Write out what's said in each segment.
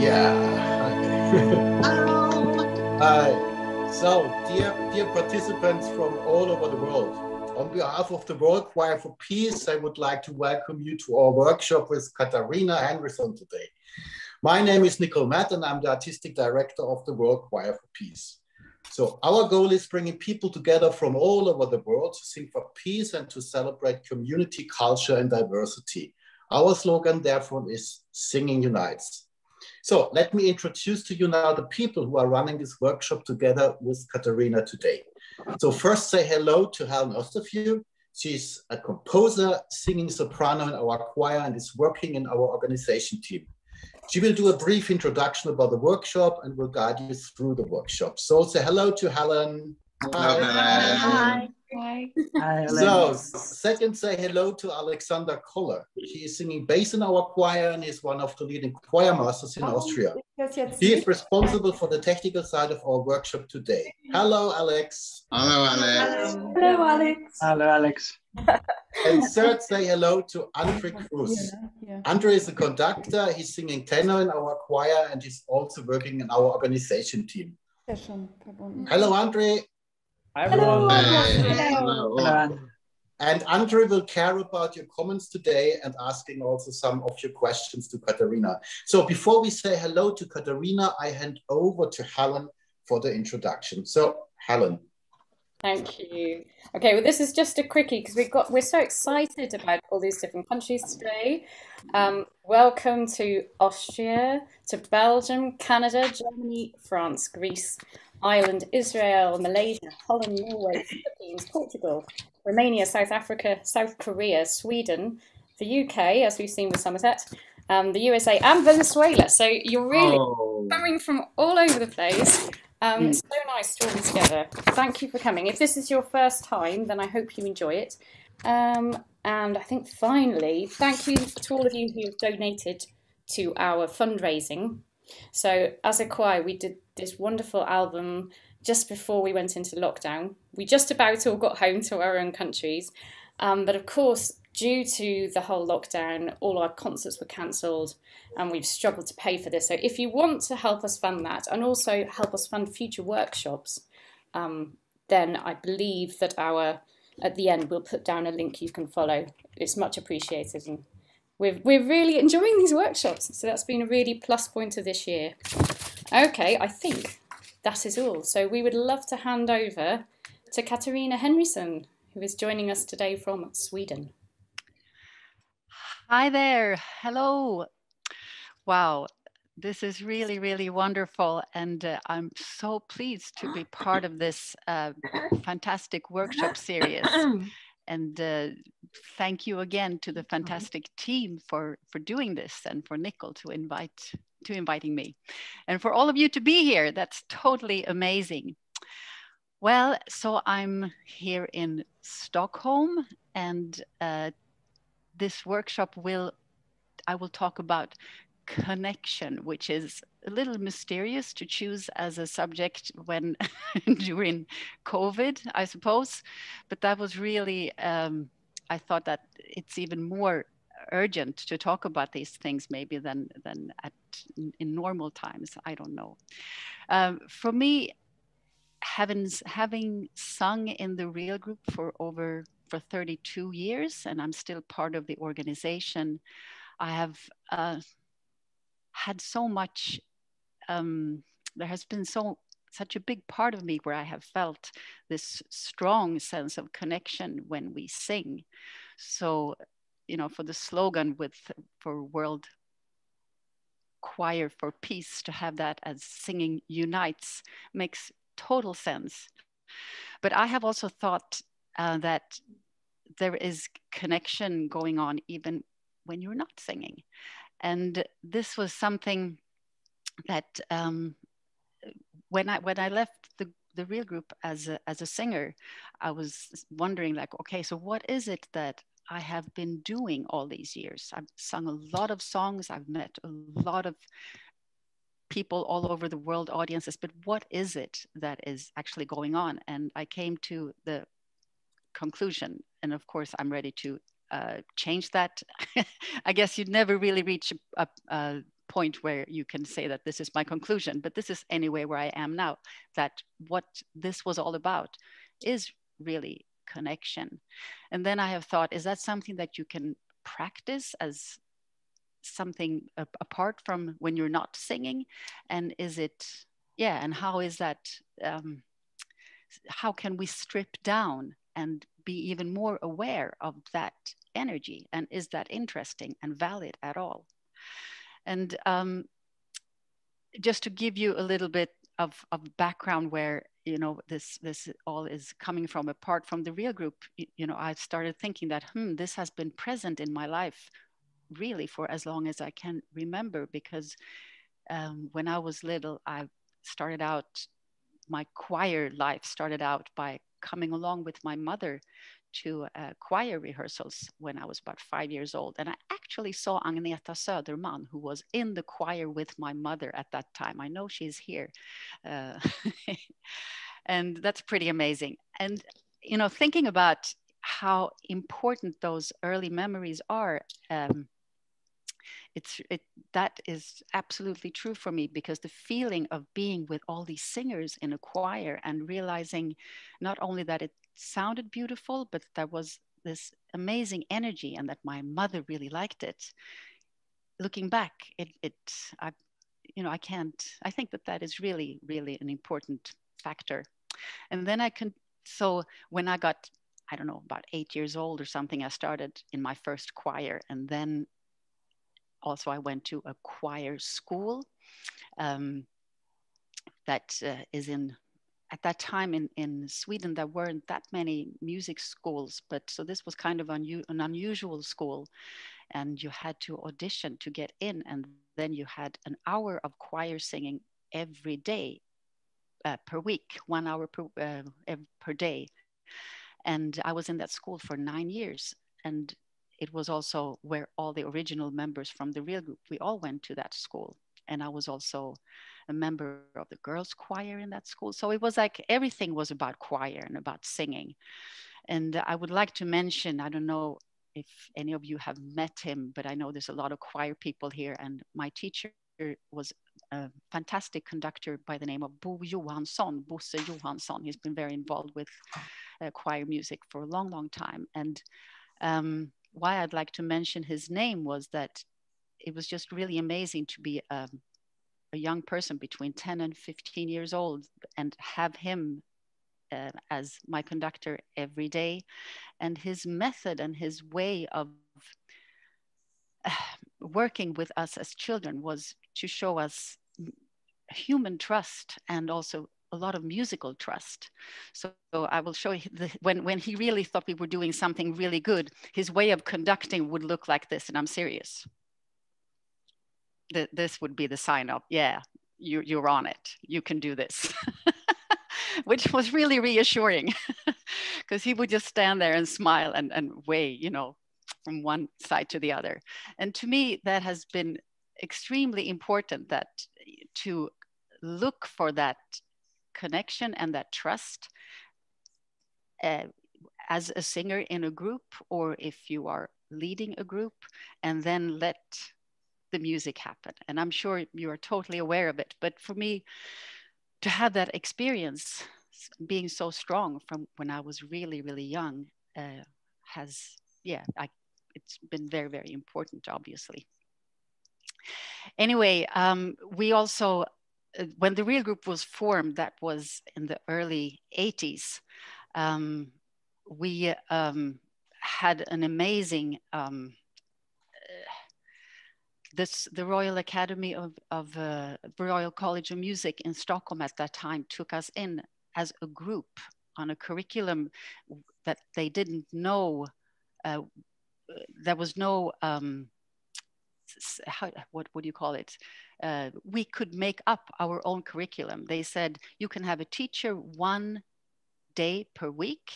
Dear participants from all over the world, on behalf of the World Choir for Peace, I would like to welcome you to our workshop with Katarina Henryson today. My name is Nicol and I'm the Artistic Director of the World Choir for Peace. So our goal is bringing people together from all over the world to sing for peace and to celebrate community, culture, and diversity. Our slogan, therefore, is Singing Unites. So let me introduce to you now the people who are running this workshop together with Katarina today. So first say hello to Helen Osterview. She's a composer, singing soprano in our choir and is working in our organization team. She will do a brief introduction about the workshop and will guide you through the workshop. So say hello to Helen. Hello, Helen. Hi. Hi. Hi, So second, say hello to Alexander Koller. He is singing bass in our choir and is one of the leading choir masters in Austria. He is responsible for the technical side of our workshop today. Hello, Alex. Hello, Alex. Hello, Alex. Hello, Alex. And third, say hello to Andre Cruz. Andre is a conductor. He's singing tenor in our choir and he's also working in our organization team. Hello, Andre. Hi, everyone. Hello. And Andre will care about your comments today and asking also some of your questions to Katarina. So before we say hello to Katarina, I hand over to Helen for the introduction. So Helen. Thank you. Okay, well, this is just a quickie because we're so excited about all these different countries today. Welcome to Austria, to Belgium, Canada, Germany, France, Greece, Ireland, Israel, Malaysia, Holland, Norway, Philippines, Portugal, Romania, South Africa, South Korea, Sweden, the UK, as we've seen with Somerset, the USA and Venezuela. So you're really coming from all over the place. It's so nice to all be together. Thank you for coming. If this is your first time, then I hope you enjoy it. And I think finally, thank you to all of you who have donated to our fundraising. So as a choir, we did this wonderful album just before we went into lockdown. We just about all got home to our own countries. But of course, due to the whole lockdown, all our concerts were cancelled and we've struggled to pay for this. So if you want to help us fund that and also help us fund future workshops, then I believe that at the end, we'll put down a link you can follow. It's much appreciated. And we're really enjoying these workshops. So that's been a really plus point of this year. Okay, I think that is all. So we would love to hand over to Katarina Henryson, who is joining us today from Sweden. Hi there. Hello. Wow, this is really, really wonderful. And I'm so pleased to be part of this fantastic workshop series. And thank you again to the fantastic team for doing this and for Nicol to inviting me. And for all of you to be here, that's totally amazing. Well, so I'm here in Stockholm and this workshop I will talk about connection, which is a little mysterious to choose as a subject when during COVID, I suppose. But that was really, I thought that it's even more urgent to talk about these things maybe than in normal times. I don't know. For me, having sung in the Real Group for 32 years, and I'm still part of the organization, I have had so much, there has been such a big part of me where I have felt this strong sense of connection when we sing. So, you know, for the slogan for World Choir for Peace, to have that as Singing Unites makes total sense. But I have also thought that there is connection going on even when you're not singing. And this was something that when I left the Real Group as a singer, I was wondering, like, okay, so what is it that I have been doing all these years? I've sung a lot of songs, I've met a lot of people all over the world, audiences, but what is it that is actually going on? And I came to the conclusion, and of course I'm ready to change that. I guess you'd never really reach a point where you can say that this is my conclusion, but this is anyway where I am now, that what this was all about is really connection. And then I have thought, is that something that you can practice as something apart from when you're not singing? And is it, yeah, and how is that, how can we strip down and be even more aware of that energy? And is that interesting and valid at all? And just to give you a little bit of background where, you know, this all is coming from, apart from the real group, you know, I started thinking that, this has been present in my life really for as long as I can remember, because when I was little, I started out, my choir life started out by coming along with my mother to choir rehearsals when I was about 5 years old. And I actually saw Agneta Söderman, who was in the choir with my mother at that time. I know she's here. And that's pretty amazing. And, you know, thinking about how important those early memories are, that is absolutely true for me, because the feeling of being with all these singers in a choir and realizing not only that it sounded beautiful, but there was this amazing energy and that my mother really liked it. Looking back, I think that is really, really an important factor. And then so when I got, I don't know, about 8 years old or something, I started in my first choir. And then also I went to a choir school that is at that time in Sweden, there weren't that many music schools, but so this was kind of an unusual school, and you had to audition to get in, and then you had an hour of choir singing every day per week, 1 hour per day. And I was in that school for 9 years, and it was also where all the original members from the real group, we all went to that school. And I was also a member of the girls' choir in that school. So it was like everything was about choir and about singing. And I would like to mention, I don't know if any of you have met him, but I know there's a lot of choir people here. And my teacher was a fantastic conductor by the name of Bosse Johansson. He's been very involved with choir music for a long, long time. And why I'd like to mention his name was that it was just really amazing to be a young person between 10 and 15 years old and have him as my conductor every day. And his method and his way of working with us as children was to show us human trust and also a lot of musical trust. So I will show you when he really thought we were doing something really good, his way of conducting would look like this, and I'm serious. This would be the sign of, yeah, you're on it, you can do this. Which was really reassuring, because he would just stand there and smile and weigh, you know, from one side to the other. And to me, that has been extremely important, that to look for that connection and that trust as a singer in a group, or if you are leading a group, and then let the music happen. And I'm sure you are totally aware of it. But for me, to have that experience being so strong from when I was really, really young it's been very, very important, obviously. Anyway, we also, when the real group was formed, that was in the early 80s, we had an amazing, the Royal Academy of Royal College of Music in Stockholm at that time took us in as a group on a curriculum that they didn't know. There was no, what would you call it? We could make up our own curriculum. They said, you can have a teacher 1 day per week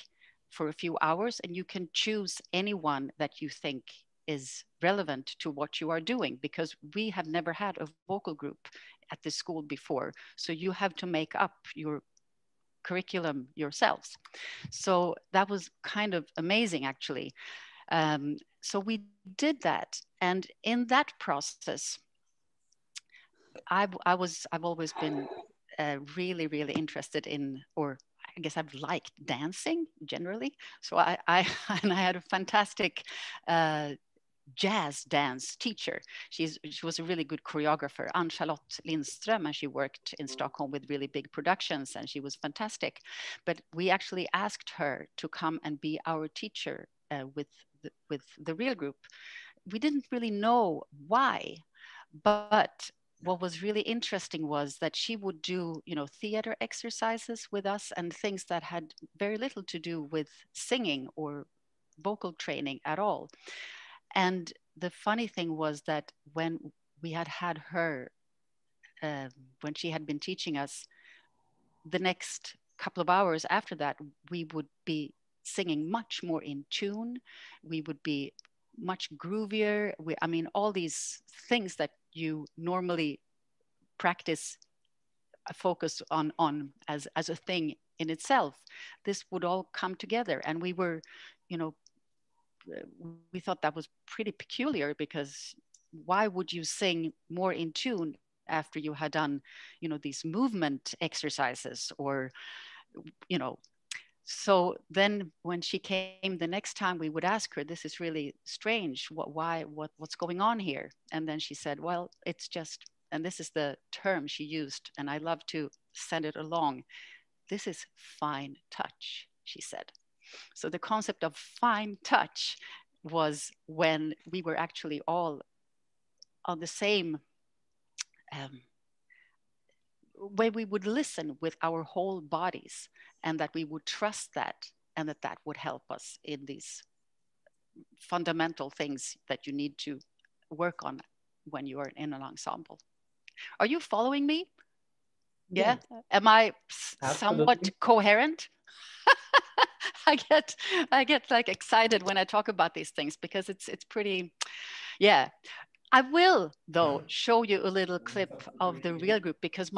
for a few hours, and you can choose anyone that you think is relevant to what you are doing, because we have never had a vocal group at the school before. So you have to make up your curriculum yourselves. So that was kind of amazing, actually. So we did that. And in that process, I've always been really, really interested in, or I guess I've liked dancing generally. So I and I had a fantastic jazz dance teacher. She was a really good choreographer, Ann-Charlotte Lindström, and she worked in Stockholm with really big productions, and she was fantastic. But we actually asked her to come and be our teacher with the real group. We didn't really know why, but what was really interesting was that she would do, theater exercises with us and things that had very little to do with singing or vocal training at all. And the funny thing was that when we had her, when she had been teaching us, the next couple of hours after that, we would be singing much more in tune. We would be much groovier. I mean, all these things that you normally practice focus on as a thing in itself, this would all come together. And we were, we thought that was pretty peculiar, because why would you sing more in tune after you had done, these movement exercises, or, so then when she came the next time, we would ask her, this is really strange. What's going on here? And then she said, well, it's just, and this is the term she used, and I love to send it along. This is fine touch, she said. So the concept of fine touch was when we were actually all on the same way, we would listen with our whole bodies, and that we would trust that, and that would help us in these fundamental things that you need to work on when you are in an ensemble. Are you following me? Yeah. Am I somewhat coherent? I get like excited when I talk about these things, because it's pretty, yeah. I will, though, show you a little clip of the real group, because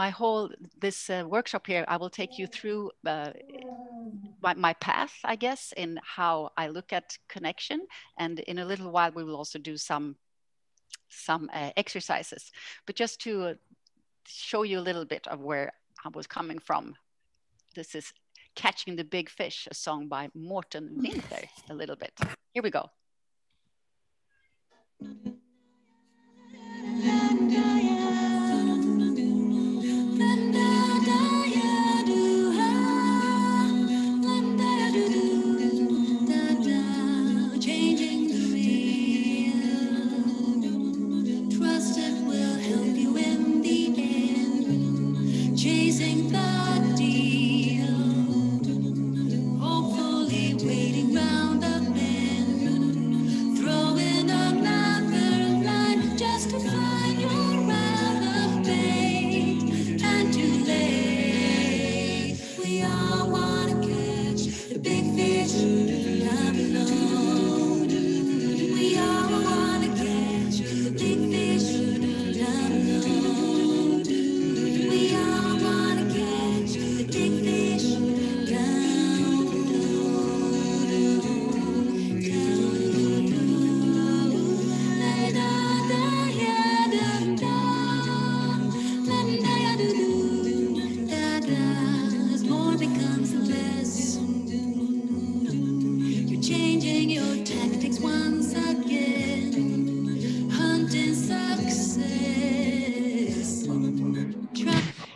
this workshop here, I will take you through my path, I guess, in how I look at connection. And in a little while, we will also do some exercises. But just to show you a little bit of where I was coming from, this is Catching the Big Fish, a song by Morten Winter, a little bit. Here we go.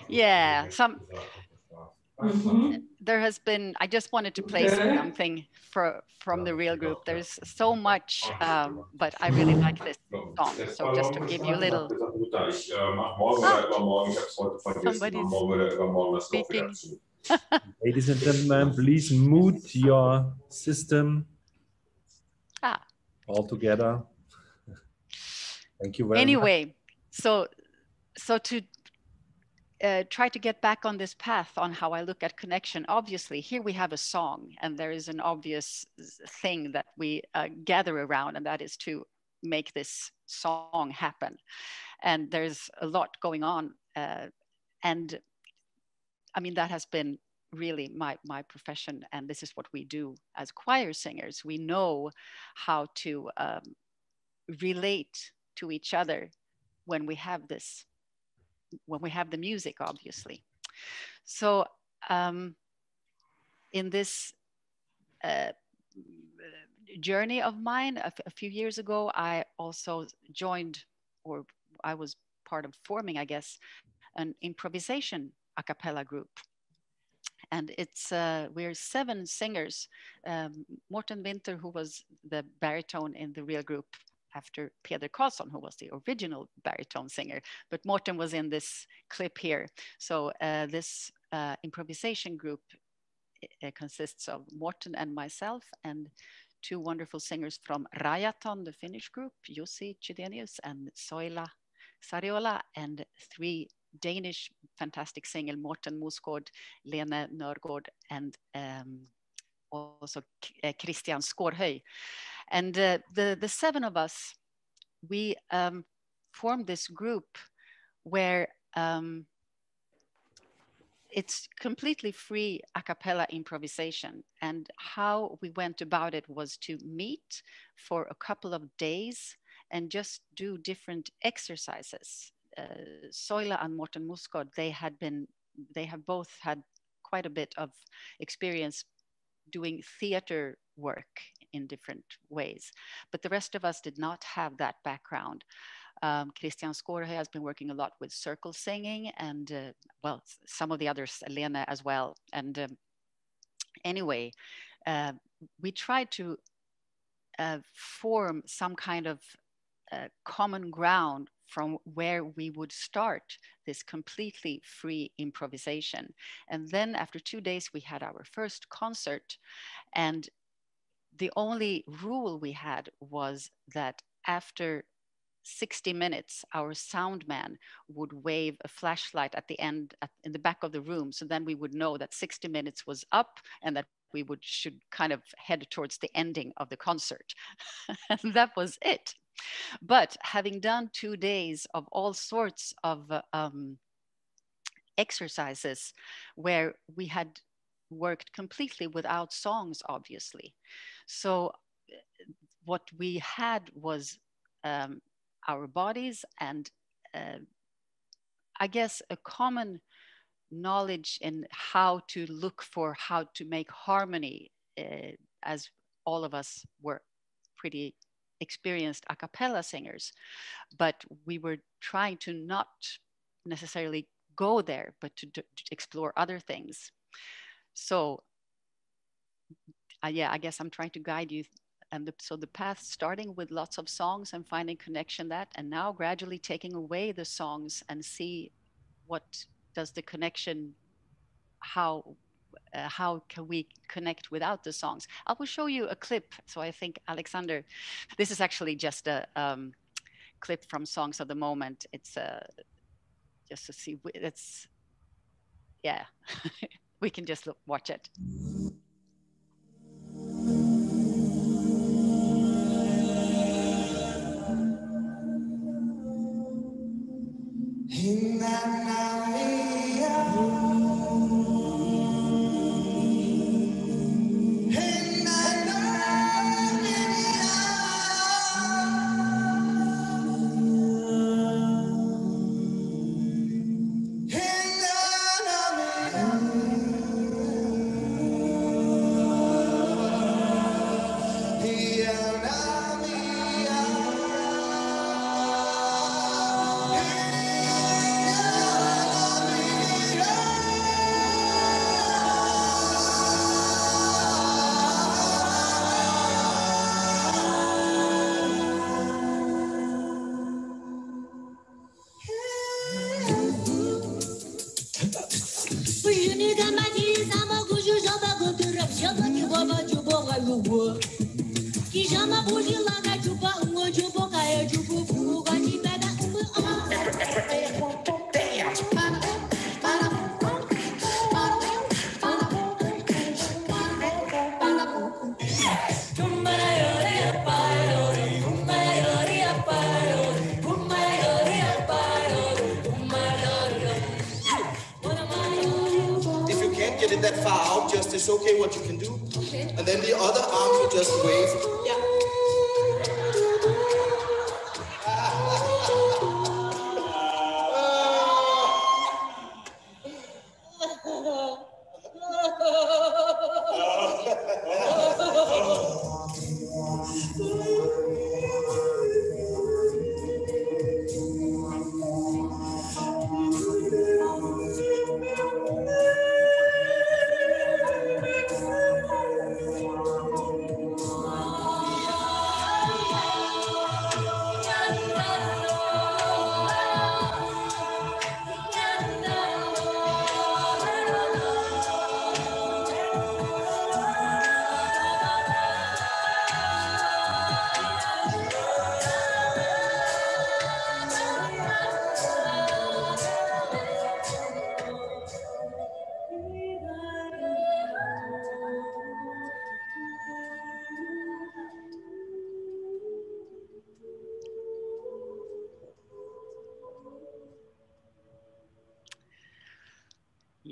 Yeah, there has been, I just wanted to play something from the real group. There's so much, but I really like this song. So just to give you a little, somebody's speaking. Ladies and gentlemen, please mute your system all together. Thank you very much. Anyway, so to try to get back on this path on how I look at connection. Obviously, here we have a song, and there is an obvious thing that we gather around, and that is to make this song happen. And there's a lot going on. And I mean, that has been really my profession, and this is what we do as choir singers. We know how to relate to each other when we have this when we have the music, obviously. So in this journey of mine, a few years ago, I also joined, or I was part of forming, I guess, an improvisation a cappella group. And it's we're 7 singers. Morten Winter, who was the baritone in the real group after Peder Karlsson, who was the original baritone singer, but Morten was in this clip here. So this improvisation group consists of Morten and myself and 2 wonderful singers from Rajaton, the Finnish group, Jussi Chydenius and Soila Sariola, and 3 Danish fantastic singers, Morten Musgaard, Lene Nørgaard, and also Christian Skårhøy. And the 7 of us, we formed this group where it's completely free a cappella improvisation. And how we went about it was to meet for a couple of days and just do different exercises. Soila and Morten Musgaard, they have both had quite a bit of experience doing theater work in different ways. But the rest of us did not have that background. Christian Skårhøy has been working a lot with circle singing and, well, some of the others, Lena as well. And anyway, we tried to form some kind of common ground from where we would start this completely free improvisation. And then after 2 days, we had our first concert. And the only rule we had was that after 60 minutes, our sound man would wave a flashlight at the end, in the back of the room. So then we would know that 60 minutes was up and that we should kind of head towards the ending of the concert. And that was it. But having done 2 days of all sorts of exercises where we had worked completely without songs, obviously. So what we had was our bodies and I guess a common knowledge in how to look for how to make harmony, as all of us were pretty experienced a cappella singers, but we were trying to not necessarily go there, but to explore other things. So yeah, I guess I'm trying to guide you. And so the path starting with lots of songs and finding connection that, and now gradually taking away the songs and see what does the connection, how can we connect without the songs? I will show you a clip. So I think Alexander, this is actually just a clip from Songs of the Moment. It's just to see, it's, yeah, we can just watch it. That far out, just it's okay what you can do. Okay. And then the other arm you just wave. Yeah.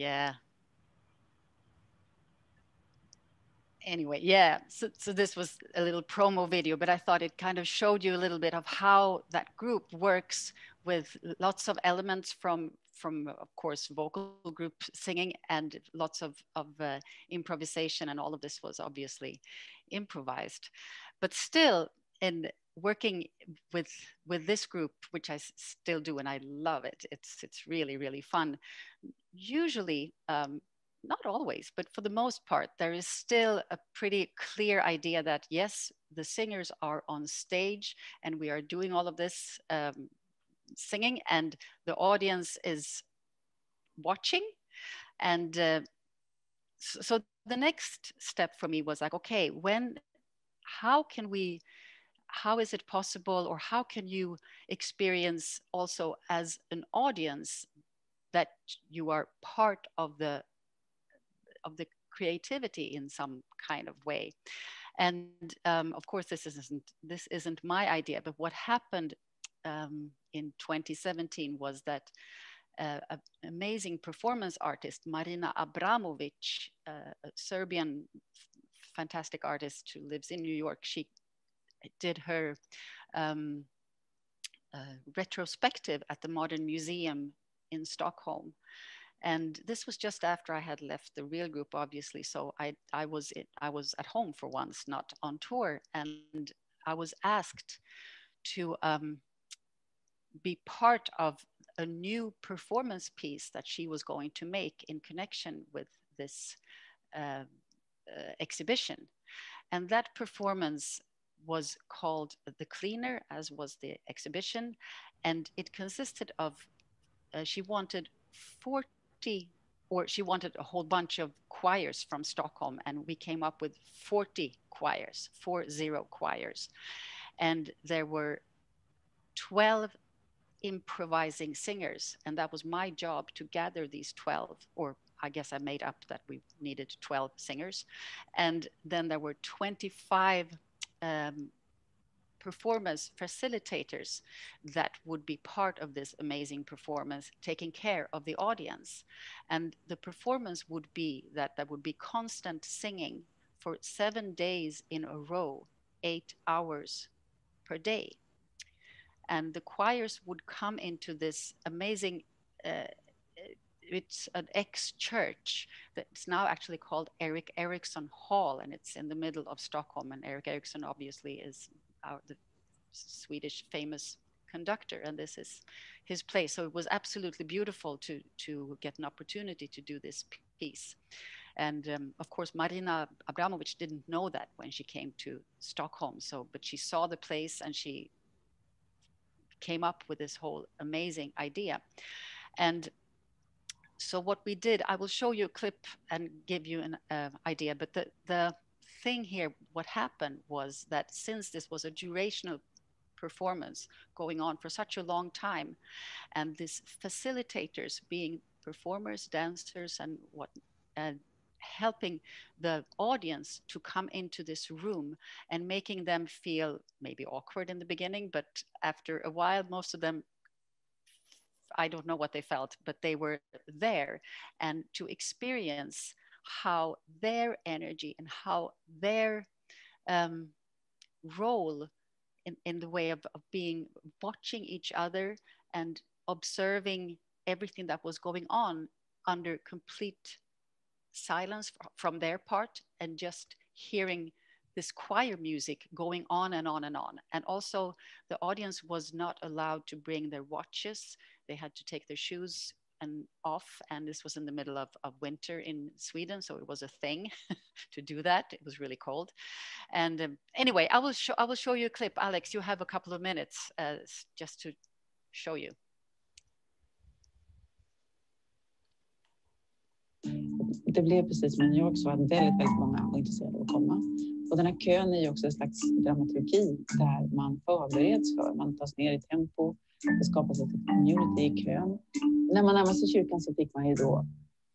Yeah. Anyway, yeah, so this was a little promo video, but I thought it kind of showed you a little bit of how that group works with lots of elements from of course, vocal group singing and lots of improvisation, and all of this was obviously improvised. But still, in working with this group, which I still do, and I love it, it's really, really fun. Usually, not always, but for the most part, there is still a pretty clear idea that yes, the singers are on stage and we are doing all of this singing, and the audience is watching. And so the next step for me was like, okay, how is it possible, or how can you experience also as an audience that you are part of the creativity in some kind of way? And of course, this isn't my idea, but what happened in 2017 was that an amazing performance artist, Marina Abramovic, a Serbian fantastic artist who lives in New York, she did her retrospective at the Modern Museum in Stockholm. And this was just after I had left the real group, obviously. So I was at home for once, not on tour. And I was asked to be part of a new performance piece that she was going to make in connection with this exhibition. And that performance was called The Cleaner, as was the exhibition. And it consisted of, she wanted she wanted a whole bunch of choirs from Stockholm, and we came up with 40 choirs, 40 choirs. And there were 12 improvising singers, and that was my job to gather these 12, or I guess I made up that we needed 12 singers. And then there were 25 performance facilitators that would be part of this amazing performance, taking care of the audience. And the performance would be that there would be constant singing for 7 days in a row, 8 hours per day. And the choirs would come into this amazing, it's an ex-church that's now actually called Erik Erikson Hall, and it's in the middle of Stockholm. And Erik Erikson obviously is the Swedish famous conductor, and this is his place. So it was absolutely beautiful to get an opportunity to do this piece. And of course, Marina Abramovic didn't know that when she came to Stockholm. But she saw the place and she came up with this whole amazing idea. And so what we did, I will show you a clip and give you an idea. But the thing here, what happened was that since this was a durational performance going on for such a long time, and these facilitators being performers, dancers, and helping the audience to come into this room and making them feel maybe awkward in the beginning, but after a while, most of them, I don't know what they felt, but they were there, and to experience how their energy and how their role in the way of being, watching each other and observing everything that was going on under complete silence from their part, and just hearing this choir music going on and on and on. And also the audience was not allowed to bring their watches. They had to take their shoes and off. And this was in the middle of winter in Sweden. So it was a thing to do that. It was really cold. And anyway, I will show you a clip. Alex, you have a couple of minutes just to show you. Det blev precis som i New York så att väldigt många var intresserade av att komma. Och den här kön är ju också en slags dramaturgi där man förbereds för, man tas ner i tempo, det skapas ett community i kön. När man närmar sig kyrkan så fick man ju då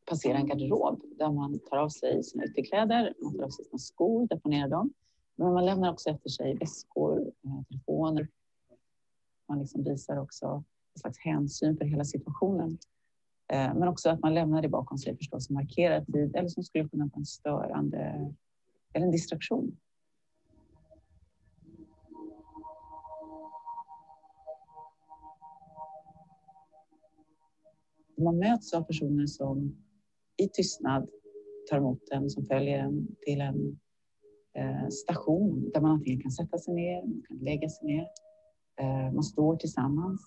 passera en garderob där man tar av sig sina ytterkläder, man tar av sig sina skor, deponerar dem. Men man lämnar också efter sig väskor, telefoner. Man liksom visar också en slags hänsyn för hela situationen. Men också att man lämnar det bakom sig förstås, som markerar tid eller som skulle kunna vara en störande eller en distraktion. Man möts av personer som i tystnad tar emot en, som följer en till en station där man antingen kan sätta sig ner, man kan lägga sig ner, man står tillsammans.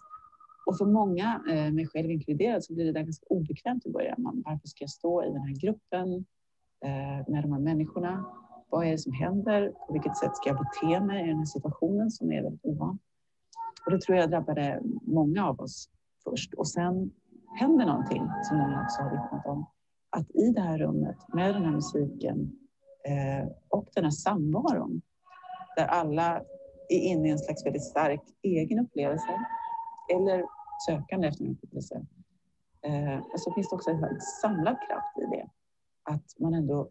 Och för många, mig själv inkluderad, så blir det där ganska obekvämt i början. Varför ska jag stå i den här gruppen med de här människorna? Vad är det som händer? På vilket sätt ska jag bete mig i den här situationen som är väldigt ovan? Och det tror jag drabbade många av oss först. Och sen händer någonting som många också har vittnat om. Att i det här rummet med den här musiken och den här samvaron där alla är inne i en slags väldigt stark egen upplevelse eller sökande efter en upplevelse. Och så finns det också en samlad kraft i det. Att man ändå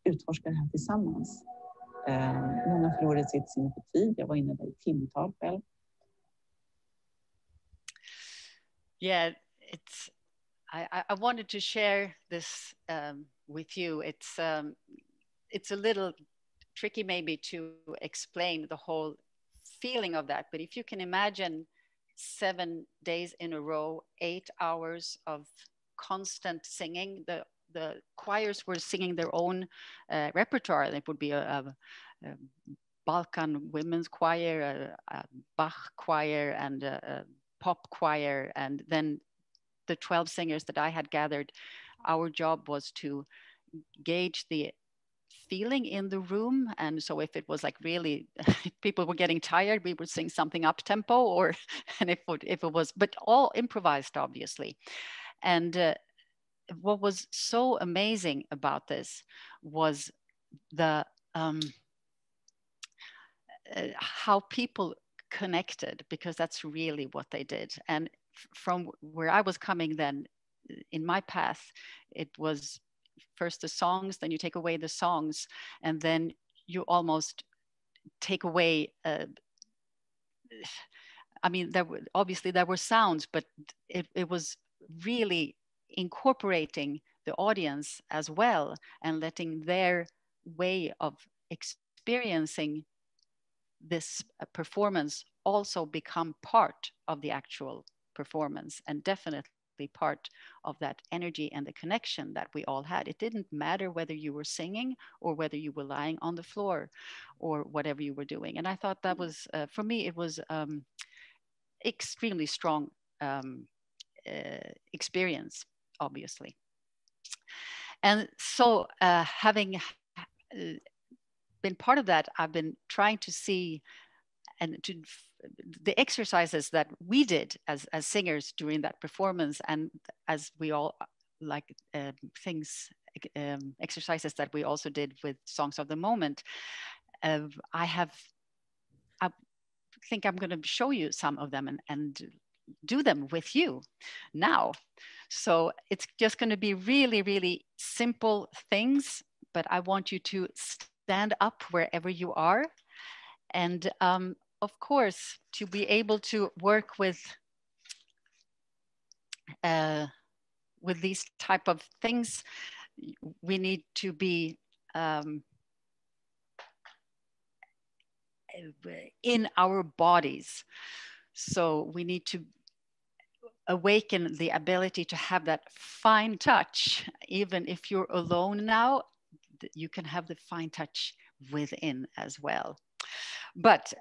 utforskar det här tillsammans. Många förlorade sitt sinne för tid. Jag var inne där i timtal själv. Yeah, I wanted to share this with you. It's a little tricky maybe to explain the whole feeling of that, but if you can imagine 7 days in a row, 8 hours of constant singing, the choirs were singing their own repertoire. It would be a Balkan women's choir, a Bach choir, and a pop choir, and then the 12 singers that I had gathered, our job was to gauge the feeling in the room. And so if it was like really people were getting tired, we would sing something up tempo, or and if it was, but all improvised, obviously. And what was so amazing about this was the how people connected, because that's really what they did. And from where I was coming then in my path, it was first the songs, then you take away the songs, and then you almost take away I mean, there were sounds, but it was really incorporating the audience as well and letting their way of experiencing this performance also become part of the actual performance, and definitely part of that energy and the connection that we all had. It didn't matter whether you were singing or whether you were lying on the floor or whatever you were doing. And I thought that was, for me, it was extremely strong experience, obviously. And so having been part of that, I've been trying to see and to the exercises that we did as singers during that performance, and as we all like exercises that we also did with Songs of the Moment. I think I'm going to show you some of them and do them with you now. So it's just going to be really, really simple things, but I want you to stand up wherever you are. And of course, to be able to work with these type of things, we need to be in our bodies. So we need to awaken the ability to have that fine touch. Even if you're alone now, you can have the fine touch within as well. But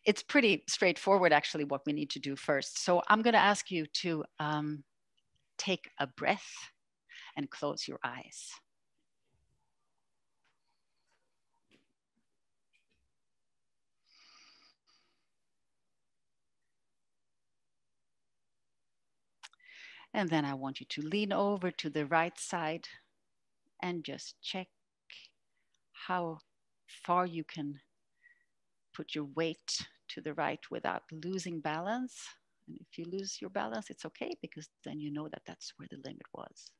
it's pretty straightforward, actually, what we need to do first. So I'm going to ask you to take a breath and close your eyes. And then I want you to lean over to the right side and just check how far you can put your weight to the right without losing balance. And if you lose your balance, it's okay, because then you know that that's where the limit was.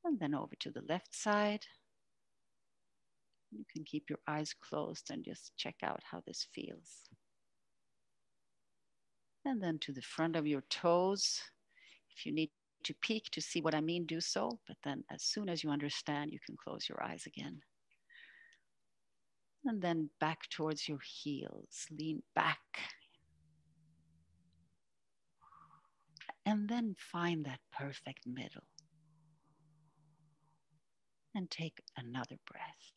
And then over to the left side. You can keep your eyes closed and just check out how this feels. And then to the front of your toes. If you need to peek to see what I mean, do so. But then as soon as you understand, you can close your eyes again. And then back towards your heels, lean back. And then find that perfect middle. And take another breath.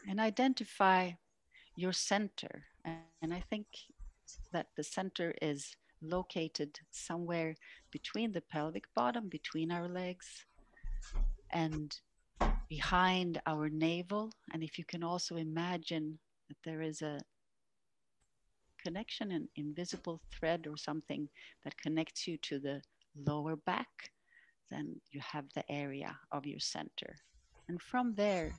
And identify your center. And I think that the center is located somewhere between the pelvic bottom, between our legs, and behind our navel. And if you can also imagine that there is a connection, an invisible thread or something that connects you to the lower back, then you have the area of your center. And from there,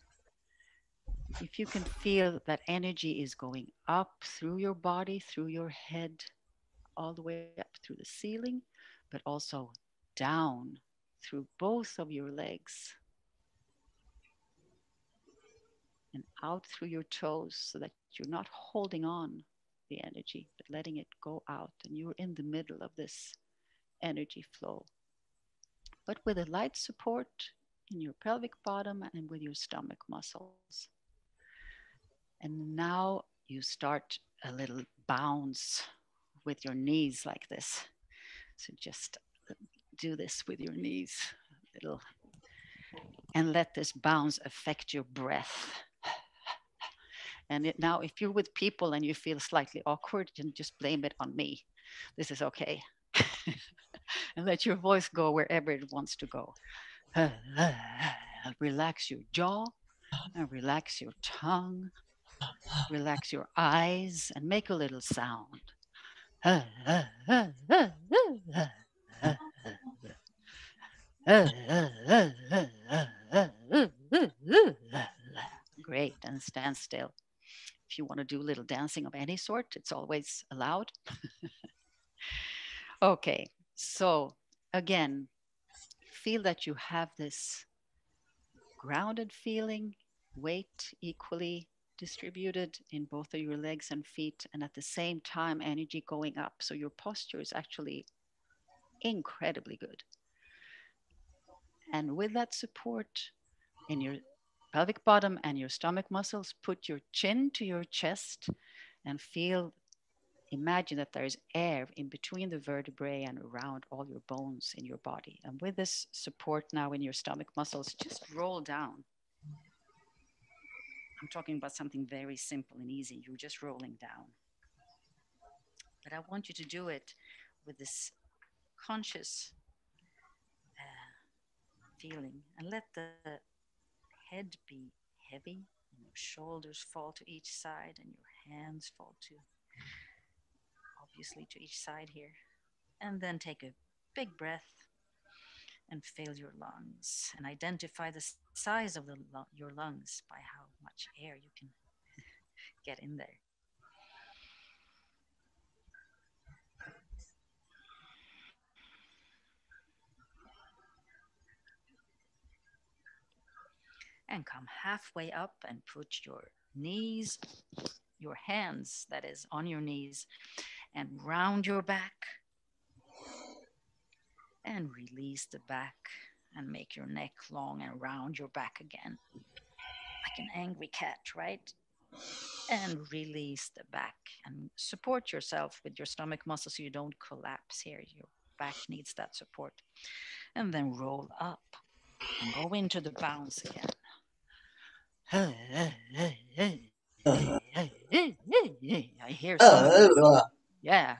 if you can feel that energy is going up through your body, through your head, all the way up through the ceiling, but also down through both of your legs and out through your toes, so that you're not holding on the energy, but letting it go out, and you're in the middle of this energy flow, but with a light support in your pelvic bottom and with your stomach muscles. And now you start a little bounce with your knees like this. So just do this with your knees, little, and let this bounce affect your breath. And now if you're with people and you feel slightly awkward, you can just blame it on me. This is okay. And let your voice go wherever it wants to go. Relax your jaw and relax your tongue. Relax your eyes and make a little sound. Great, and stand still. If you want to do a little dancing of any sort, it's always allowed. Okay, so again, feel that you have this grounded feeling, weight equally distributed in both of your legs and feet, and at the same time, energy going up. So your posture is actually incredibly good. And with that support in your pelvic bottom and your stomach muscles, put your chin to your chest and imagine that there is air in between the vertebrae and around all your bones in your body. And with this support now in your stomach muscles, just roll down. I'm talking about something very simple and easy. You're just rolling down. But I want you to do it with this conscious feeling, and let the head be heavy and your shoulders fall to each side and your hands fall obviously to each side here. And then take a big breath and fill your lungs, and identify the size of your lungs by how much air you can get in there. And come halfway up and put your knees, your hands, that is, on your knees, and round your back. And release the back and make your neck long and round your back again. Like an angry cat, right? And release the back and support yourself with your stomach muscles so you don't collapse here. Your back needs that support. And then roll up and go into the bounce again. I hear something. Yeah.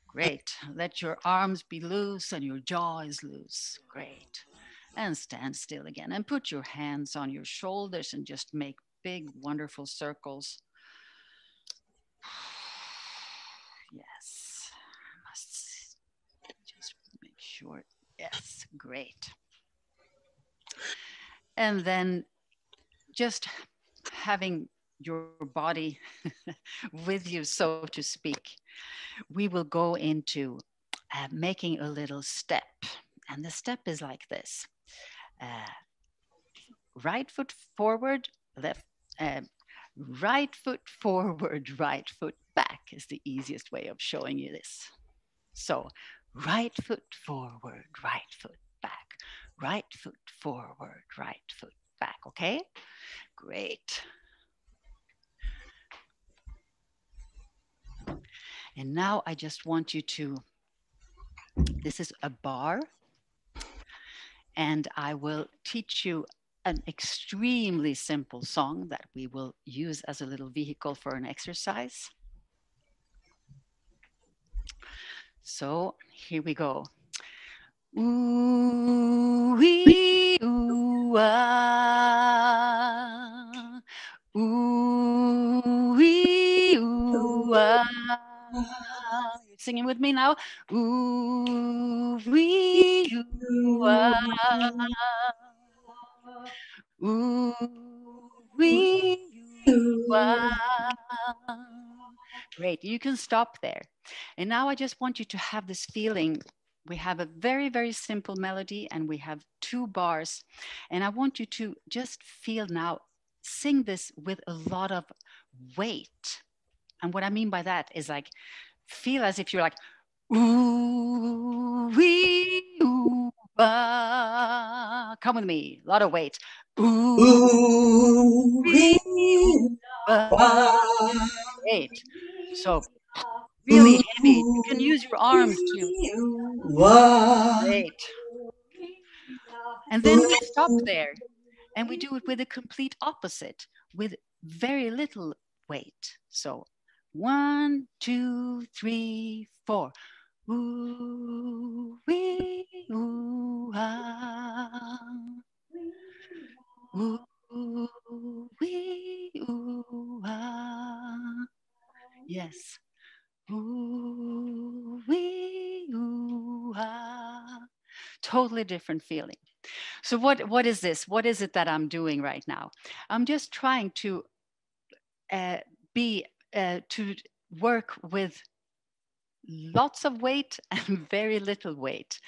Great. Let your arms be loose and your jaw is loose. Great. And stand still again and put your hands on your shoulders and just make big, wonderful circles. Yes. Must just make sure. Yes. Great. And then just having your body with you, so to speak, we will go into making a little step. And the step is like this. Right foot forward, left, right foot forward, right foot back is the easiest way of showing you this. So right foot forward, right foot back, right foot forward, right foot back. Okay, great. And now I just want you to, this is a bar, and I will teach you an extremely simple song that we will use as a little vehicle for an exercise. So here we go. Ooh, wee, ooh, ah. Ooh, wee, ooh, ah. You're singing with me now. Ooh, wee, ooh, ah. Ooh, wee, ooh, ah. Great, you can stop there. And now I just want you to have this feeling. We have a very, very simple melody and we have 2 bars. And I want you to just feel now, sing this with a lot of weight. And what I mean by that is like, feel as if you're like, ooh, wee, ooh, ah. Come with me, a lot of weight. Ooh, wee, ooh, ah. Great. So really heavy. You can use your arms too. Great. And then we stop there and we do it with the complete opposite, with very little weight. So 1, 2, 3, 4. Ooh, wee, ooh, ah. Ooh, wee, ooh, ah. Yes. Ooh, wee, ooh, ah. Totally different feeling. So what is this? What is it that I'm doing right now? I'm just trying to to work with lots of weight and very little weight,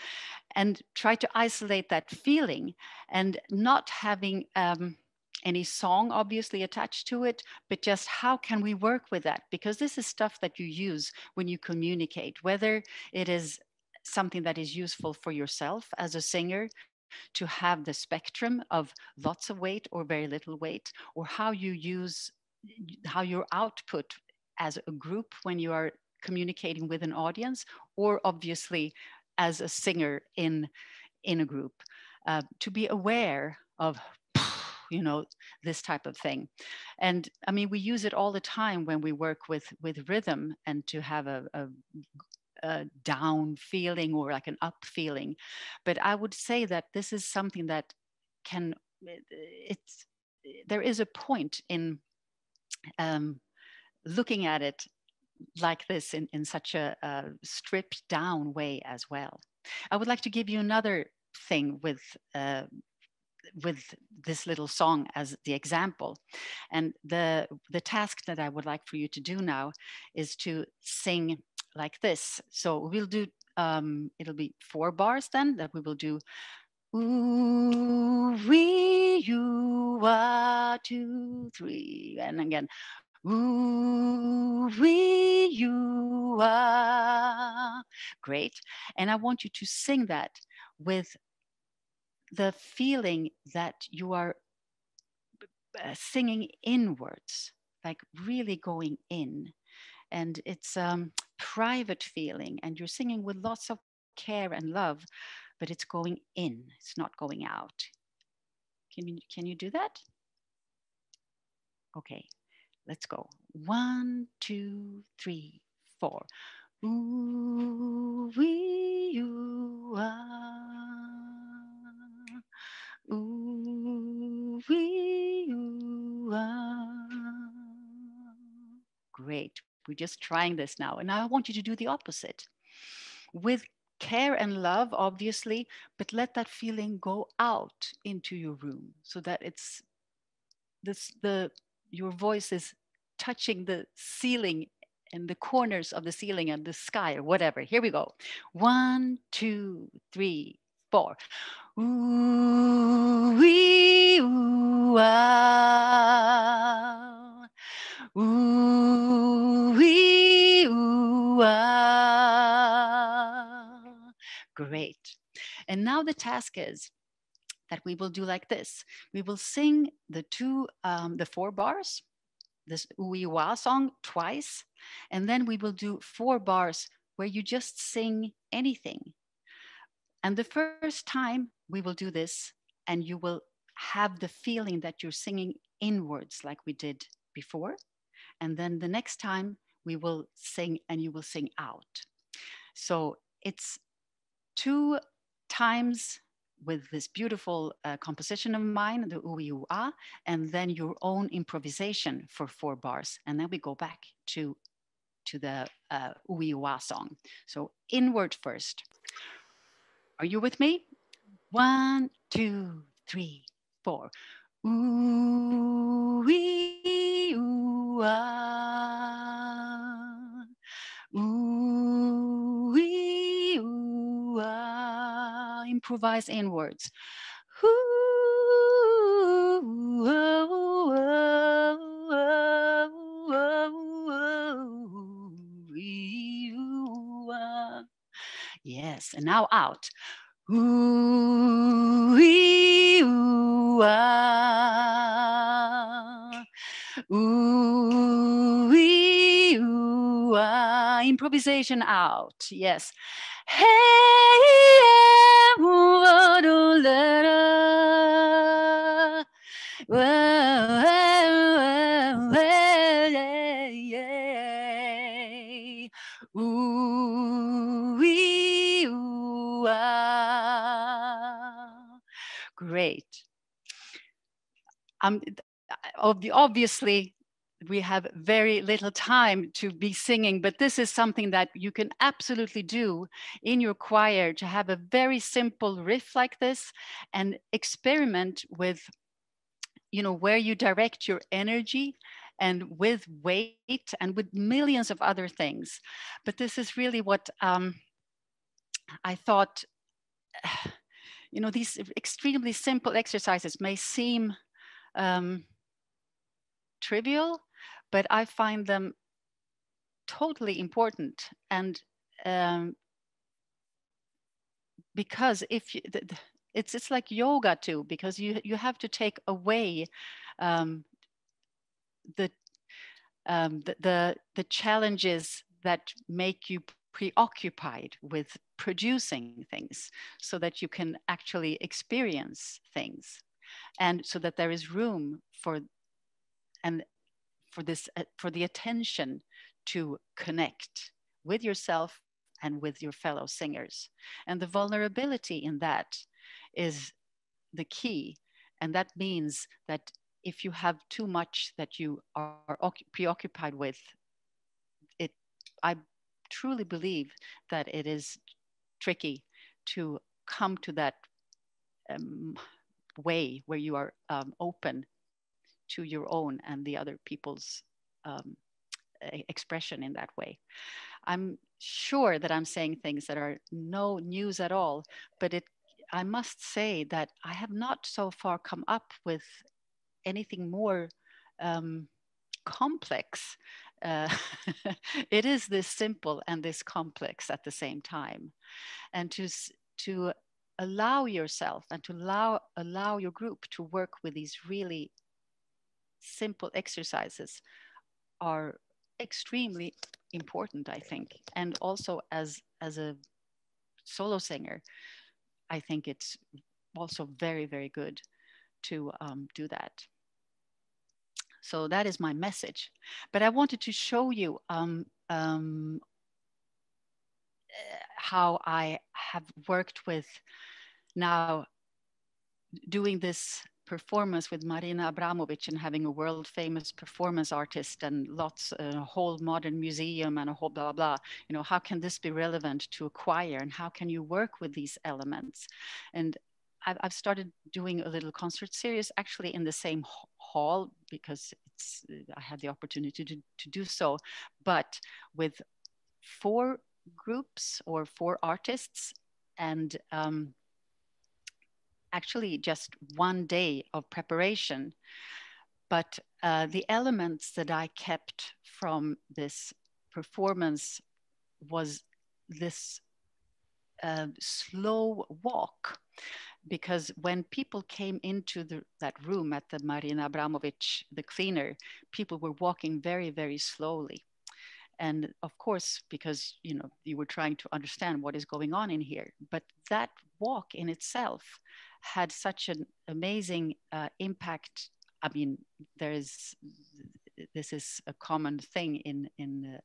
and try to isolate that feeling and not having any song obviously attached to it, but just how can we work with that? Because this is stuff that you use when you communicate, whether it is something that is useful for yourself as a singer to have the spectrum of lots of weight or very little weight, or how you use how your output as a group when you are communicating with an audience, or obviously as a singer in a group, to be aware of this type of thing. And I mean, we use it all the time when we work with rhythm, and to have a down feeling or like an up feeling. But I would say that this is something that can, it's there is a point in looking at it like this in such a stripped down way as well. I would like to give you another thing with this little song as the example. And the task that I would like for you to do now is to sing like this. So we'll do, it'll be 4 bars then that we will do. Ooh, wee, you, 2, 3. And again, ooh, wee, you, Great. And I want you to sing that with the feeling that you are singing inwards, like really going in. And it's private feeling, and you're singing with lots of care and love, but it's going in, it's not going out. Can you do that? Okay, let's go. 1, 2, 3, 4. Ooh, wee, ooh, ooh, wee, ooh, Great. We're just trying this now. And now I want you to do the opposite. With care and love, obviously, but let that feeling go out into your room so that it's your voice is touching the ceiling and the corners of the ceiling and the sky or whatever. Here we go. 1, 2, 3, four. Ooh, wee, ooh, ah. Ooh, wee, ooh, ah. Great. And now the task is that we will do like this. We will sing the four bars, this ooh, wah song twice, and then we will do 4 bars where you just sing anything. And the first time we will do this, and you will have the feeling that you're singing inwards like we did before. And then the next time we will sing and you will sing out. So it's 2 times with this beautiful composition of mine, the ooh, ooh, ah, and then your own improvisation for 4 bars. And then we go back to the ooh, ooh, ah song. So inward first. Are you with me? 1, 2, 3, 4. Ooh, wee, ooh, ah. Ooh, wee, ooh, ah. Improvise inwards. Ooh, oh, oh, oh, oh, oh, wee, ooh, ah. Yes, and now out. Ooh, wee, ooh, ah. Ooh, wee, ooh, ah. Improvisation out. Yes. Hey, yeah, ooh, oh, do, la, la. Whoa, whoa, whoa, yeah, yeah. Ooh, wee, ooh, ah. Great. Obviously, we have very little time to be singing, but this is something that you can absolutely do in your choir, to have a very simple riff like this and experiment with, where you direct your energy and with weight and with millions of other things. But this is really what I thought, these extremely simple exercises may seem trivial, but I find them totally important. And because if you, it's like yoga too, because you have to take away the challenges that make you preoccupied with producing things, so that you can actually experience things, and so that there is room for for the attention to connect with yourself and with your fellow singers. And the vulnerability in that is the key. And that means that if you have too much that you are preoccupied with, I truly believe that it is tricky to come to that way where you are open to your own and the other people's expression in that way. I'm sure that I'm saying things that are no news at all, but I must say that I have not so far come up with anything more complex. It is this simple and this complex at the same time. And to allow yourself and to allow your group to work with these really simple exercises are extremely important, I think. And also as a solo singer, I think it's also very, very good to do that. So that is my message. But I wanted to show you how I have worked with now doing this performance with Marina Abramovic and having a world famous performance artist and a whole modern museum and a whole blah, blah, blah. How can this be relevant to a choir, and how can you work with these elements? And I've started doing a little concert series actually in the same hall, because I had the opportunity to do so, but with 4 groups or 4 artists, and actually just one day of preparation. But the elements that I kept from this performance was this slow walk, because when people came into that room at the Marina Abramovic, the cleaner, people were walking very, very slowly. And of course, because you were trying to understand what is going on in here, but that walk in itself had such an amazing impact. I mean, this is a common thing in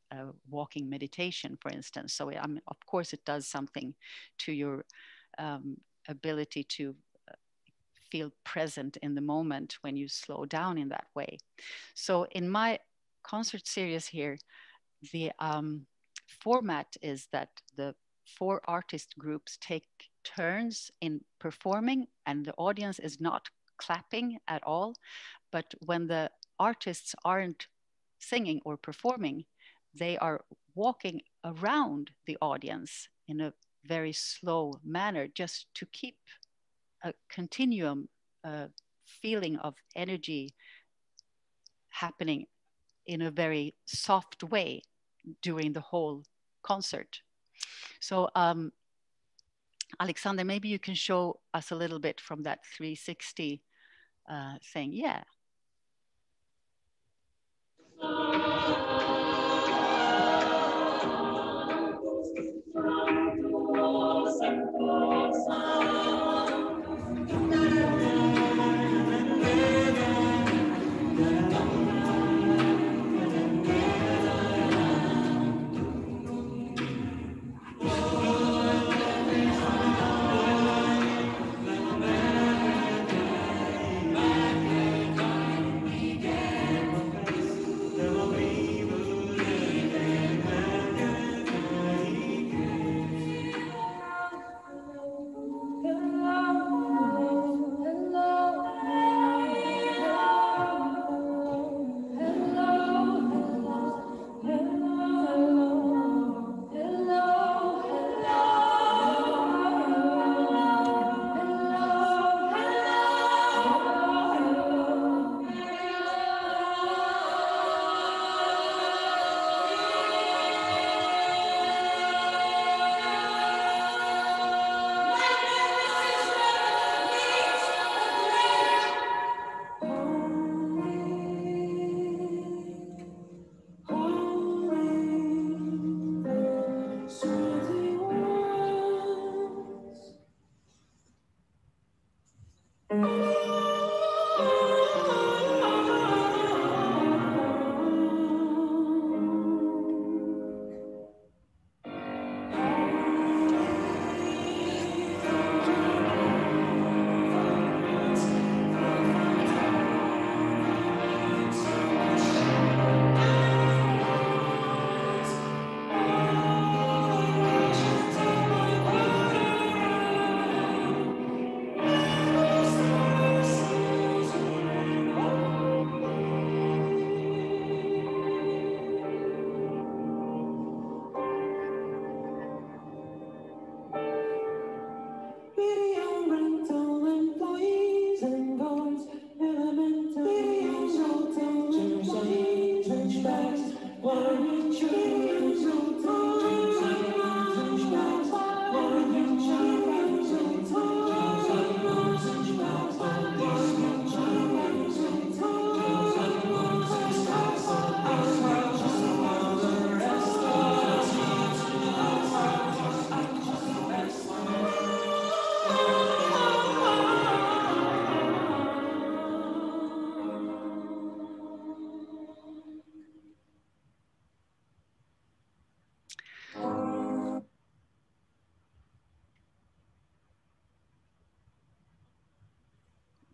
walking meditation, for instance. So I mean, of course, it does something to your ability to feel present in the moment when you slow down in that way. So in my concert series here, the format is that the 4 artist groups take turns in performing, and the audience is not clapping at all. But when the artists aren't singing or performing, they are walking around the audience in a very slow manner, just to keep a continuum, feeling of energy happening in a very soft way during the whole concert. So Alexander, maybe you can show us a little bit from that 360 thing. Yeah.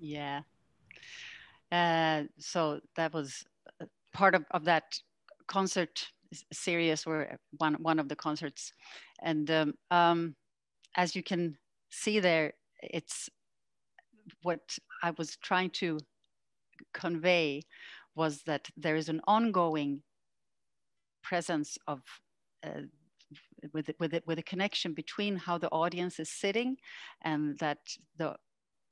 Yeah. So that was part of that concert series, or one of the concerts. And as you can see there, it's what I was trying to convey was that there is an ongoing presence of with a connection between how the audience is sitting, and that the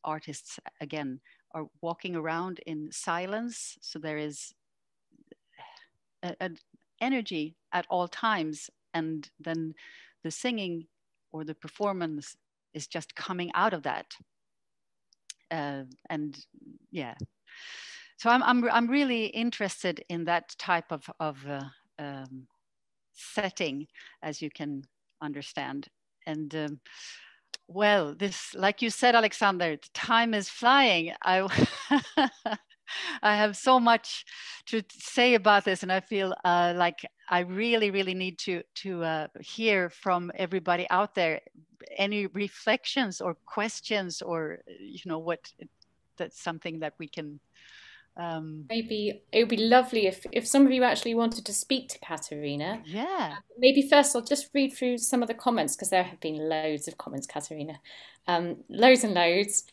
artists, again, are walking around in silence. So there is an energy at all times. And then the singing or the performance is just coming out of that. And yeah, so I'm really interested in that type of setting, as you can understand. And well, this, like you said, Alexander, time is flying. I have so much to say about this, and I feel like I really, really need to hear from everybody out there. Any reflections or questions, or what? That's something that we can. Maybe it would be lovely if some of you actually wanted to speak to Katarina. Yeah. Maybe first I'll just read through some of the comments, because there have been loads of comments, Katarina. Loads and loads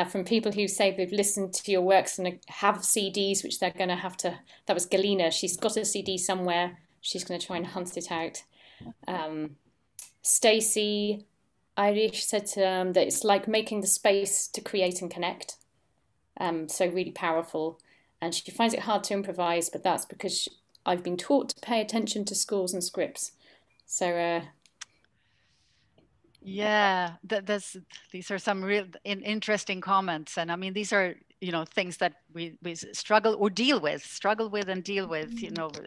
from people who say they've listened to your works and have CDs, which they're going to have to. That was Galina. She's got a CD somewhere. She's going to try and hunt it out. Stacey Irish said that it's like making the space to create and connect. So really powerful. And she finds it hard to improvise, but that's because I've been taught to pay attention to scores and scripts. So yeah, these are some real interesting comments, and I mean, these are things that we struggle and deal with,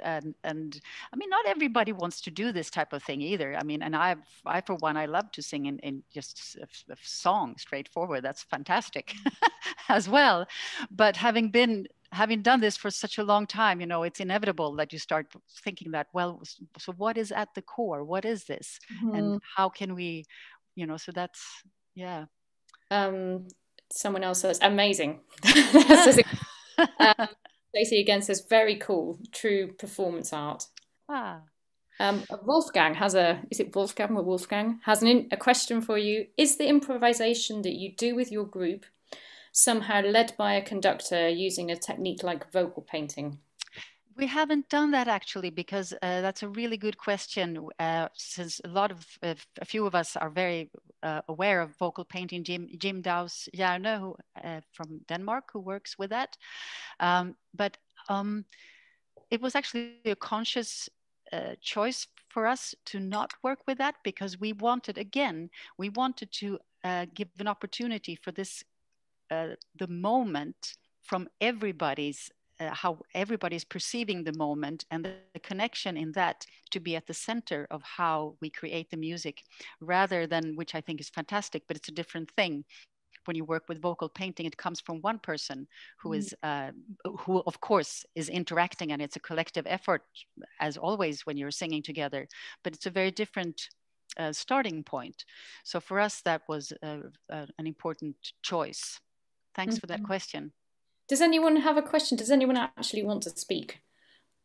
and I mean, not everybody wants to do this type of thing either. I mean, and I for one, I love to sing in just a song straightforward. That's fantastic as well. But having done this for such a long time, it's inevitable that you start thinking that, well, so what is at the core? What is this? And how can we, so that's, yeah. Someone else says, amazing. Stacey again says, very cool, true performance art. Wolfgang has is it Wolfgang or Wolfgang? Has a question for you. Is the improvisation that you do with your group somehow led by a conductor using a technique like vocal painting? We haven't done that actually, because that's a really good question. Since a few of us are very aware of vocal painting. Jim Daus Jarne from Denmark, who works with that. But it was actually a conscious choice for us to not work with that, because we wanted to give an opportunity for this, the moment from everybody's, how everybody's perceiving the moment, and the connection in that to be at the center of how we create the music, rather than, which I think is fantastic, but it's a different thing. When you work with vocal painting, it comes from one person who is, who of course is interacting, and it's a collective effort, as always when you're singing together, but it's a very different starting point. So for us, that was an important choice. Thanks for that question. Does anyone have a question? Does anyone actually want to speak?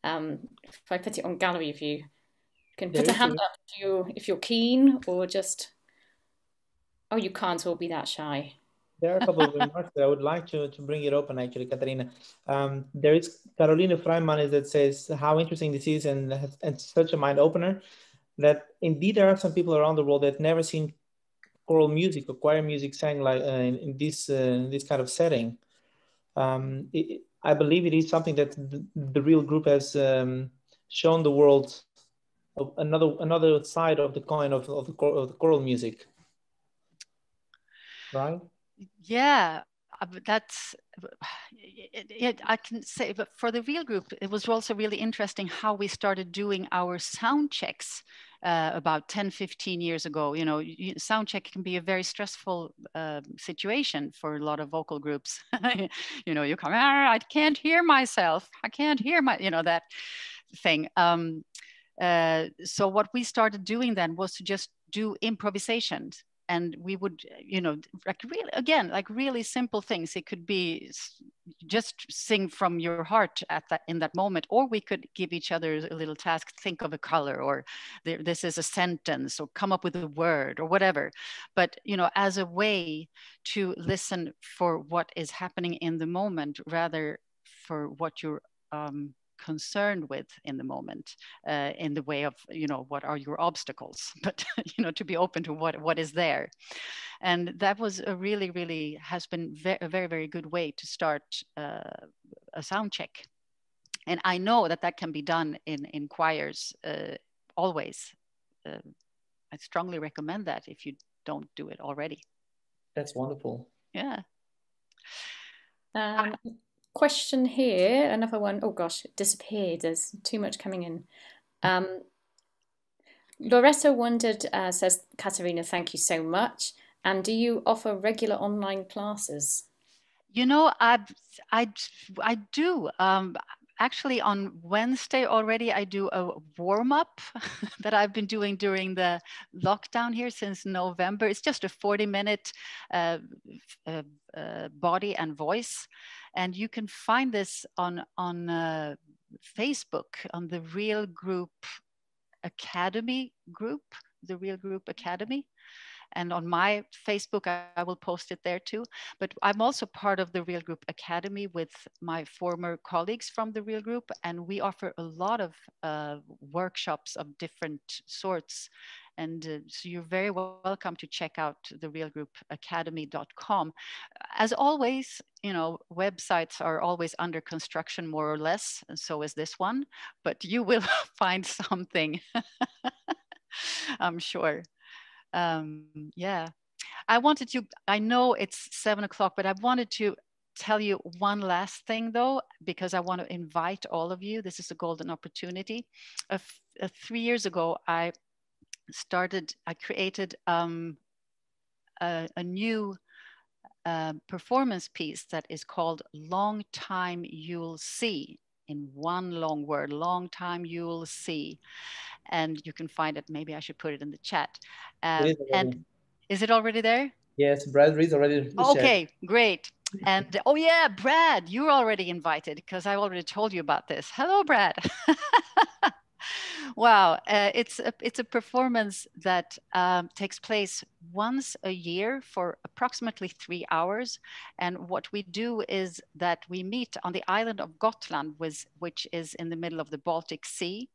If I put it on gallery view, you can put a hand up if you're keen, or just, oh, you can't all be that shy. There are a couple of remarks that I would like to bring it open, actually, Katarina. There is Caroline Freiman that says how interesting this is, and such a mind opener, that indeed there are some people around the world that never seen choral music or choir music sang like in this kind of setting. I believe it is something that the real group has shown the world of another side of the coin of the choral music, right? Yeah, that's I can say, but for the real group, it was also really interesting how we started doing our sound checks about 10-15 years ago. Sound check can be a very stressful situation for a lot of vocal groups. You come, I can't hear myself, I can't hear that thing. So what we started doing then was to just do improvisations. And we would, really simple things. It could be just sing from your heart in that moment, or we could give each other a little task, think of a color, or this is a sentence, or come up with a word, or whatever. But, as a way to listen for what is happening in the moment, rather for what you're concerned with in the moment, in the way of, you know, what are your obstacles, but, you know, to be open to what is there. And that was a really has been a very good way to start a sound check. And I know that can be done in choirs always. I strongly recommend that if you don't do it already. That's wonderful. Yeah. Question here, another one. Oh gosh, it disappeared. There's too much coming in. Loretta wondered, says, Katarina, thank you so much. And do you offer regular online classes? You know, I do. Actually, on Wednesday already, I do a warm-up that I've been doing during the lockdown here since November. It's just a 40-minute body and voice. And you can find this on Facebook, on the Real Group Academy group, the Real Group Academy. And on my Facebook, I will post it there too. But I'm also part of the Real Group Academy with my former colleagues from the Real Group. And we offer a lot of workshops of different sorts. And so you're very welcome to check out the realgroupacademy.com. As always, you know, websites are always under construction, more or less. And so is this one. But you will find something, I'm sure. Yeah, I know it's 7 o'clock, but I wanted to tell you one last thing though, because I want to invite all of you. This is a golden opportunity. 3 years ago, I created a new performance piece that is called Long Time You'll See, in one long word, Long Time You'll See. And you can find it. Maybe I should put it in the chat. And is it already there? Yes, Brad reads already. Okay, great. And oh yeah, Brad, you're already invited because I already told you about this. Hello, Brad. Wow, it's a performance that takes place once a year for approximately 3 hours. And what we do is that we meet on the island of Gotland, which is in the middle of the Baltic Sea.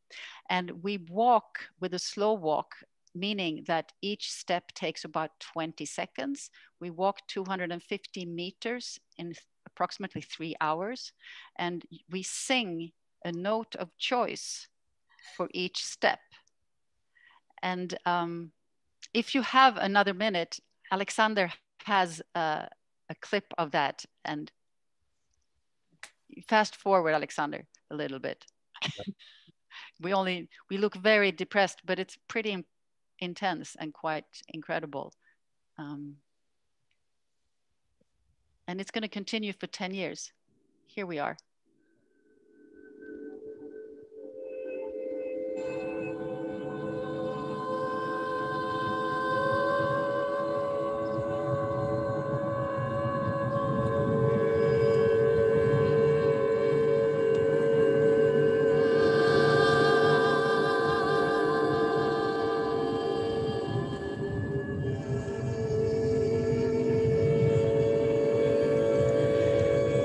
And we walk with a slow walk, meaning that each step takes about 20 seconds. We walk 250 meters in approximately 3 hours. And we sing a note of choice for each step. And if you have another minute, Alexander has a clip of that. And fast forward, Alexander, a little bit. We look very depressed, but it's pretty intense and quite incredible. And it's going to continue for 10 years. Here we are.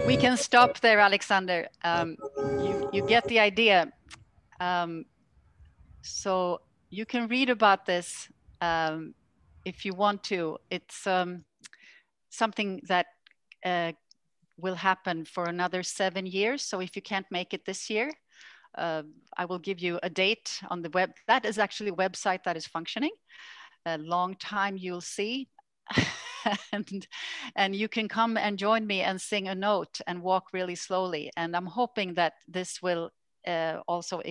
We can stop there, Alexander. You get the idea. So you can read about this if you want to. It's something that will happen for another 7 years. So if you can't make it this year, I will give you a date on the web. That is actually a website that is functioning. A long time you'll see. and you can come and join me and sing a note and walk really slowly. And I'm hoping that this will also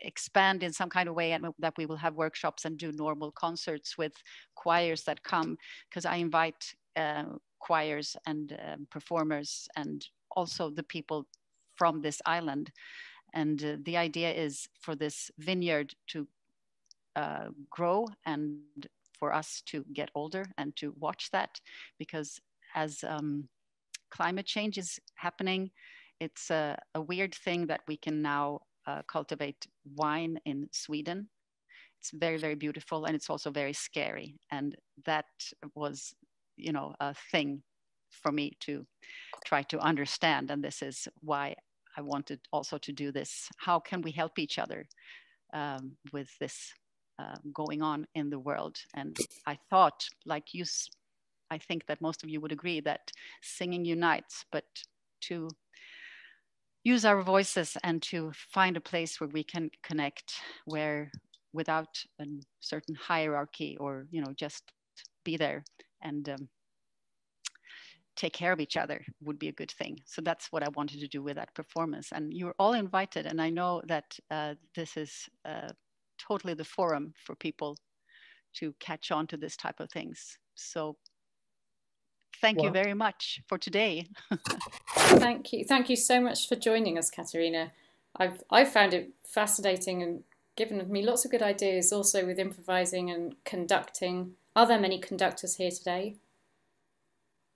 expand in some kind of way, and that we will have workshops and do normal concerts with choirs that come, because I invite choirs and performers and also the people from this island. And the idea is for this vineyard to grow and for us to get older and to watch that, because as climate change is happening, it's a weird thing that we can now cultivate wine in Sweden. It's very, very beautiful, and it's also very scary. And that was, a thing for me to try to understand. And this is why I wanted also to do this. How can we help each other with this going on in the world? And I thought, like you, I think that most of you would agree that singing unites, but to use our voices and to find a place where we can connect, where without a certain hierarchy, or just be there and take care of each other would be a good thing. So that's what I wanted to do with that performance. And you're all invited. And I know that this is totally the forum for people to catch on to this type of things. So thank you very much for today. Thank you. Thank you so much for joining us, Katarina. I've found it fascinating and given me lots of good ideas also with improvising and conducting. Are there many conductors here today?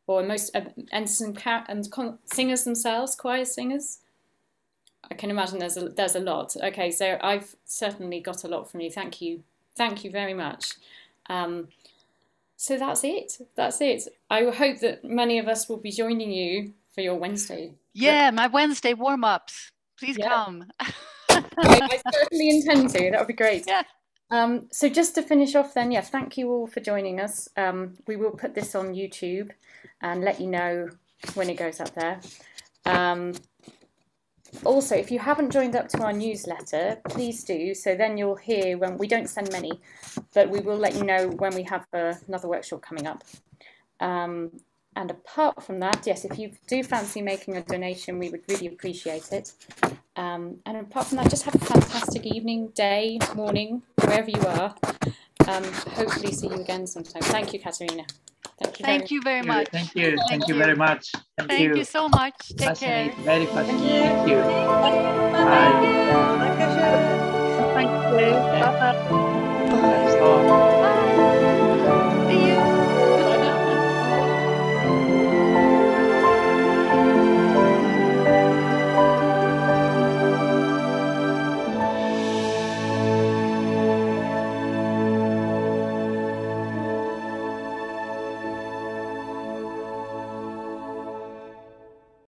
Or most and singers themselves, choir singers? I can imagine there's a lot. Okay, so I've certainly got a lot from you. Thank you very much. So that's it. I hope that many of us will be joining you for your Wednesday. Yeah, my Wednesday warm-ups. Please come. I certainly intend to. That would be great. Yeah. So just to finish off then, thank you all for joining us. We will put this on YouTube and let you know when it goes up there. Also, if you haven't joined up to our newsletter, please do. So then you'll hear when we don't send many, but we will let you know when we have another workshop coming up. And apart from that, yes, if you do fancy making a donation, we would really appreciate it. And apart from that, just have a fantastic evening, day, morning, wherever you are. Hopefully see you again sometime. Thank you, Katarina. Thank you very much. Thank you. Thank you very much. Thank you so much. Take care. Very fascinating. Thank you. Bye. Bye.